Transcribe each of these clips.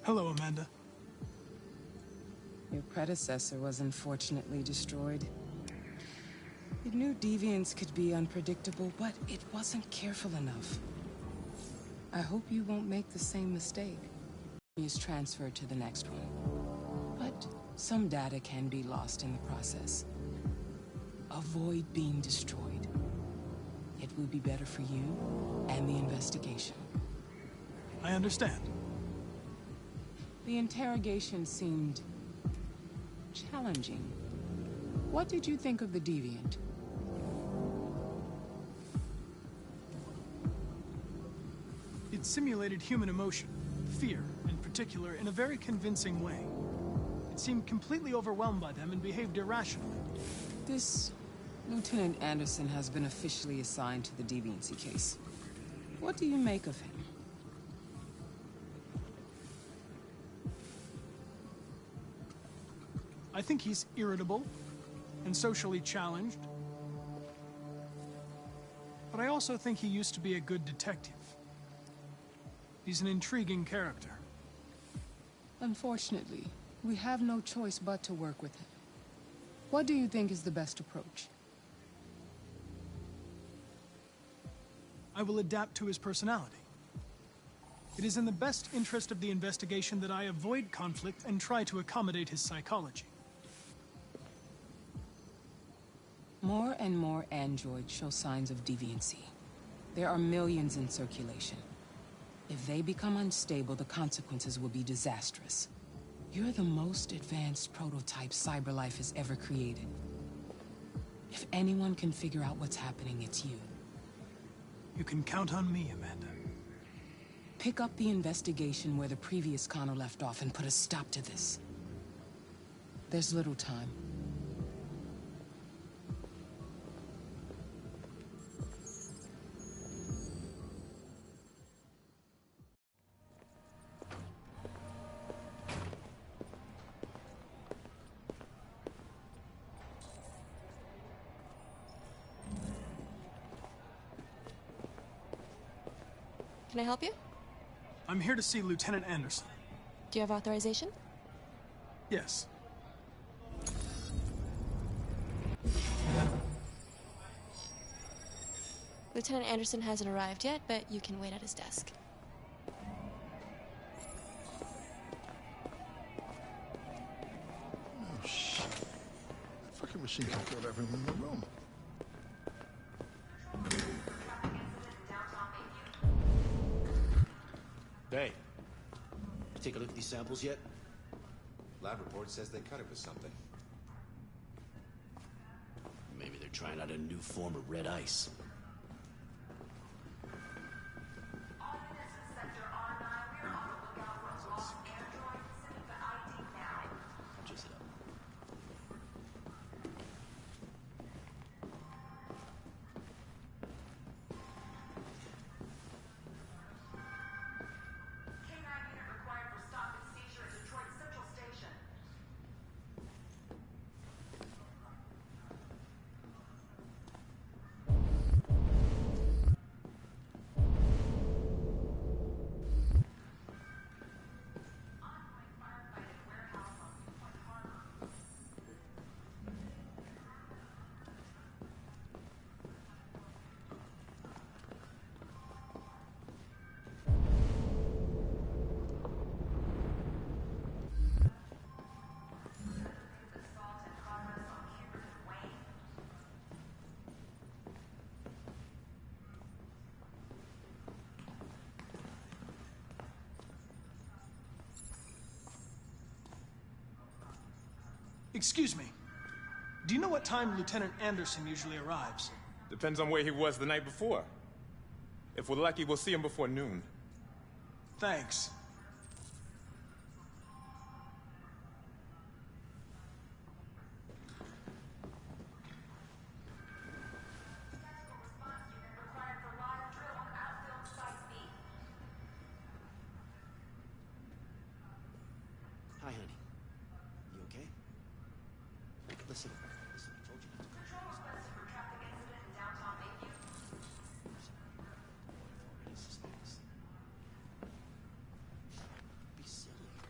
Hello, Amanda. Your predecessor was unfortunately destroyed. It knew deviants could be unpredictable, but it wasn't careful enough. I hope you won't make the same mistake. Is transferred to the next one. But some data can be lost in the process. Avoid being destroyed. It will be better for you and the investigation. I understand. The interrogation seemed challenging. What did you think of the deviant? It simulated human emotion, fear in particular, in a very convincing way. It seemed completely overwhelmed by them and behaved irrationally. This Lieutenant Anderson has been officially assigned to the deviancy case. What do you make of him? I think he's irritable and socially challenged. But I also think he used to be a good detective. He's an intriguing character. Unfortunately, we have no choice but to work with him. What do you think is the best approach? I will adapt to his personality. It is in the best interest of the investigation that I avoid conflict and try to accommodate his psychology. More and more androids show signs of deviancy. There are millions in circulation. If they become unstable, the consequences will be disastrous. You're the most advanced prototype CyberLife has ever created. If anyone can figure out what's happening, it's you. You can count on me, Amanda. Pick up the investigation where the previous Connor left off and put a stop to this. There's little time. Can I help you? I'm here to see Lieutenant Anderson. Do you have authorization? Yes. Lieutenant Anderson hasn't arrived yet, but you can wait at his desk. Oh, shit. That fucking machine can kill everyone in the room. Hey, you take a look at these samples yet? Lab report says they cut it with something. Maybe they're trying out a new form of red ice. Just it up. Excuse me. Do you know what time Lieutenant Anderson usually arrives? Depends on where he was the night before. If we're lucky, we'll see him before noon. Thanks. Hi, honey. You okay? Listen, I told you not to control requested for traffic incident in downtown Mayview. Already suspects. Be silly.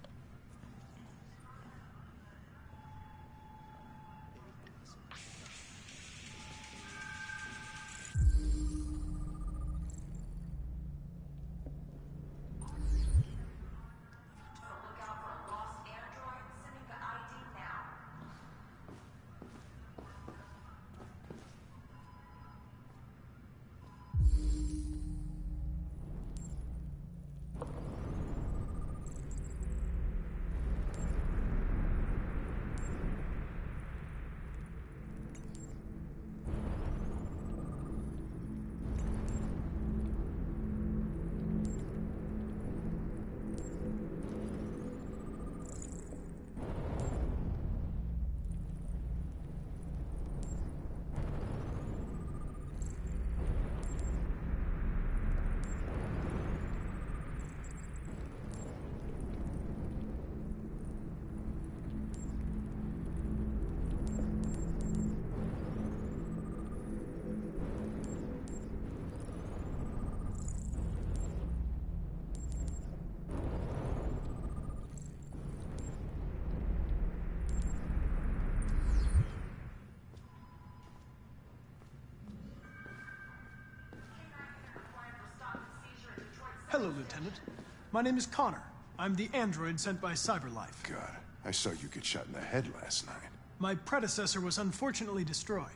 Hello, Lieutenant. My name is Connor. I'm the android sent by CyberLife. God, I saw you get shot in the head last night. My predecessor was unfortunately destroyed,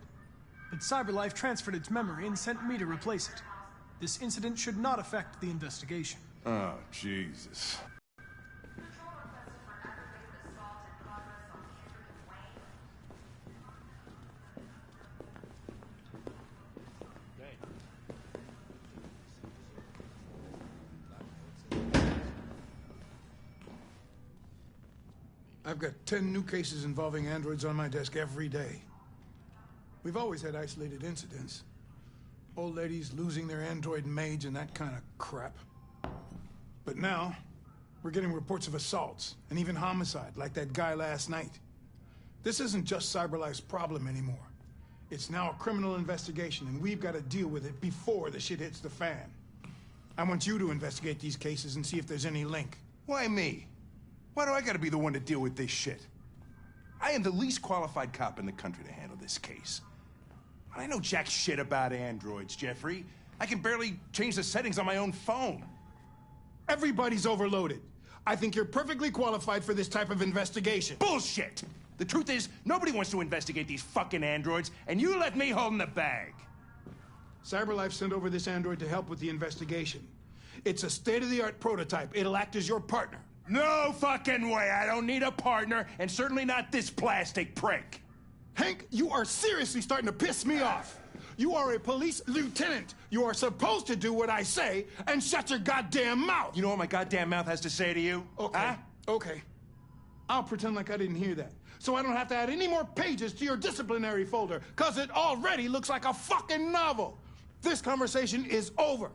but CyberLife transferred its memory and sent me to replace it. This incident should not affect the investigation. Oh, Jesus. I've got 10 new cases involving androids on my desk every day. We've always had isolated incidents. Old ladies losing their android maids and that kind of crap. But now, we're getting reports of assaults and even homicide, like that guy last night. This isn't just CyberLife's problem anymore. It's now a criminal investigation, and we've got to deal with it before the shit hits the fan. I want you to investigate these cases and see if there's any link. Why me? Why do I gotta be the one to deal with this shit? I am the least qualified cop in the country to handle this case. I know jack shit about androids, Jeffrey. I can barely change the settings on my own phone. Everybody's overloaded. I think you're perfectly qualified for this type of investigation. Bullshit! The truth is, nobody wants to investigate these fucking androids, and you left me holding the bag. CyberLife sent over this android to help with the investigation. It's a state-of-the-art prototype. It'll act as your partner. No fucking way! I don't need a partner, and certainly not this plastic prick. Hank, you are seriously starting to piss me off. You are a police lieutenant. You are supposed to do what I say and shut your goddamn mouth. You know what my goddamn mouth has to say to you? Okay, huh? okay. I'll pretend like I didn't hear that, so I don't have to add any more pages to your disciplinary folder, because it already looks like a fucking novel. This conversation is over.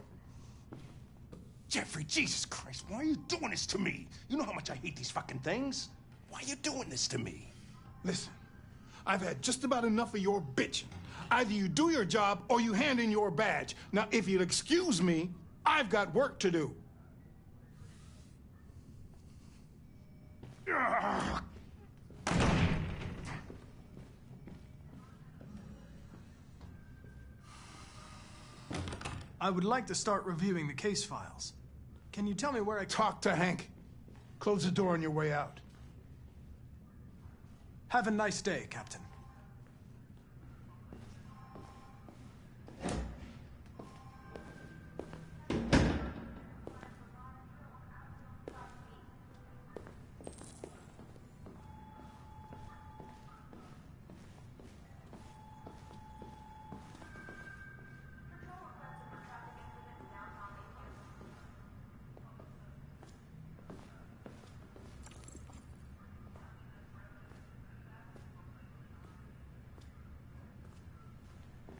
Jeffrey, Jesus Christ, why are you doing this to me? You know how much I hate these fucking things. Why are you doing this to me? Listen, I've had just about enough of your bitching. Either you do your job or you hand in your badge. Now, if you'll excuse me, I've got work to do. I would like to start reviewing the case files. Can you tell me where I... Talk to Hank. Close the door on your way out. Have a nice day, Captain.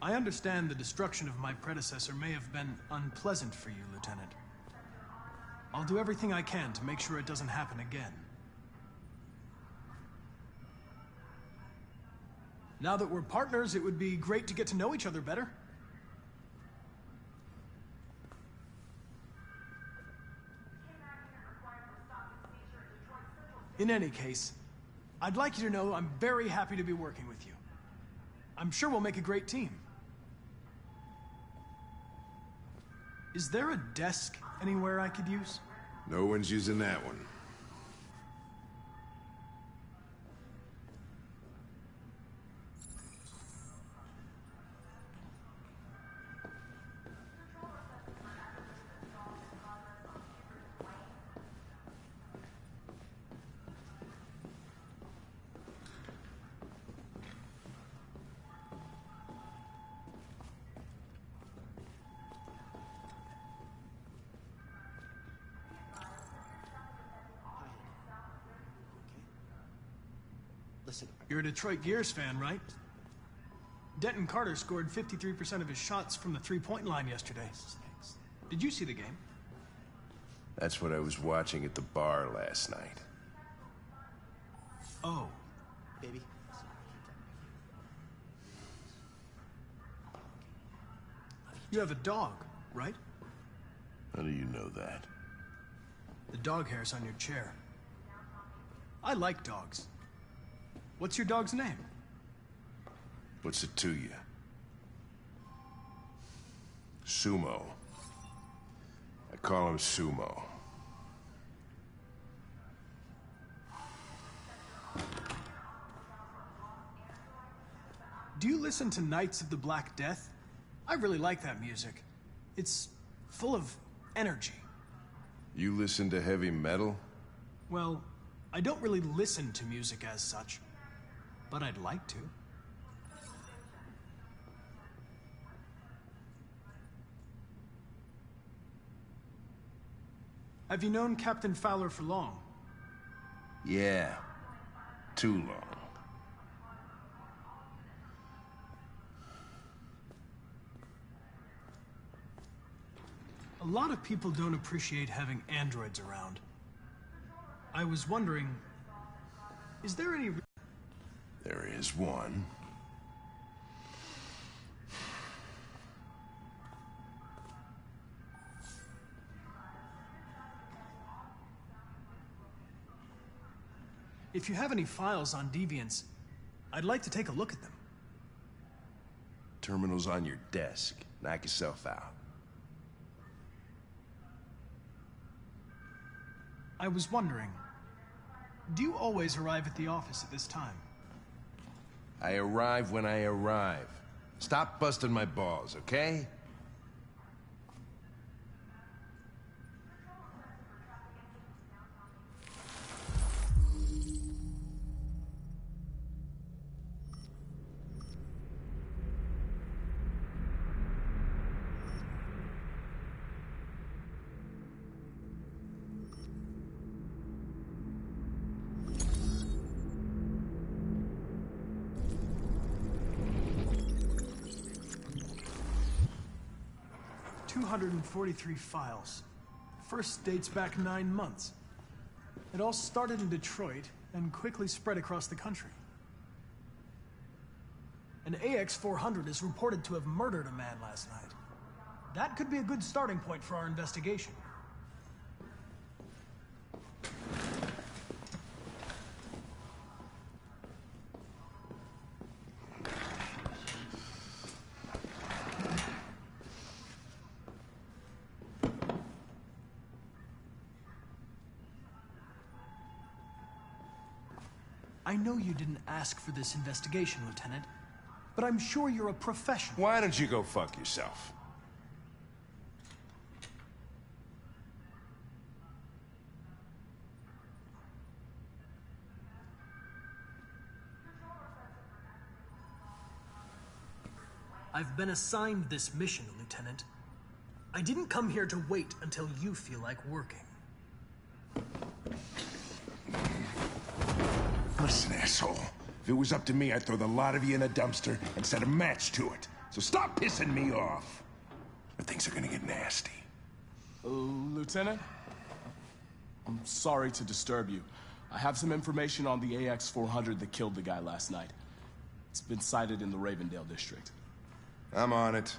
I understand the destruction of my predecessor may have been unpleasant for you, Lieutenant. I'll do everything I can to make sure it doesn't happen again. Now that we're partners, it would be great to get to know each other better. In any case, I'd like you to know I'm very happy to be working with you. I'm sure we'll make a great team. Is there a desk anywhere I could use? No one's using that one. Listen, You're a Detroit Gears fan, right? Denton Carter scored 53% of his shots from the three-point line yesterday. Did you see the game? That's what I was watching at the bar last night. Oh. baby. You have a dog, right? How do you know that? The dog hair's on your chair. I like dogs. What's your dog's name? What's it to you? Sumo. I call him Sumo. Do you listen to Knights of the Black Death? I really like that music. It's full of energy. You listen to heavy metal? Well, I don't really listen to music as such, but I'd like to. Have you known Captain Fowler for long? Yeah. Too long. A lot of people don't appreciate having androids around. I was wondering, is there any... There is one. If you have any files on deviants, I'd like to take a look at them. Terminal's on your desk. Knock yourself out. I was wondering, do you always arrive at the office at this time? I arrive when I arrive. Stop busting my balls, okay? .243 files. First dates back 9 months. It all started in Detroit and quickly spread across the country. An AX-400 is reported to have murdered a man last night. That could be a good starting point for our investigation. I know you didn't ask for this investigation, Lieutenant, but I'm sure you're a professional. Why don't you go fuck yourself? I've been assigned this mission, Lieutenant. I didn't come here to wait until you feel like working. Listen, asshole. If it was up to me, I'd throw the lot of you in a dumpster and set a match to it. So stop pissing me off. Or things are gonna get nasty. Lieutenant? I'm sorry to disturb you. I have some information on the AX-400 that killed the guy last night. It's been sighted in the Ravendale district. I'm on it.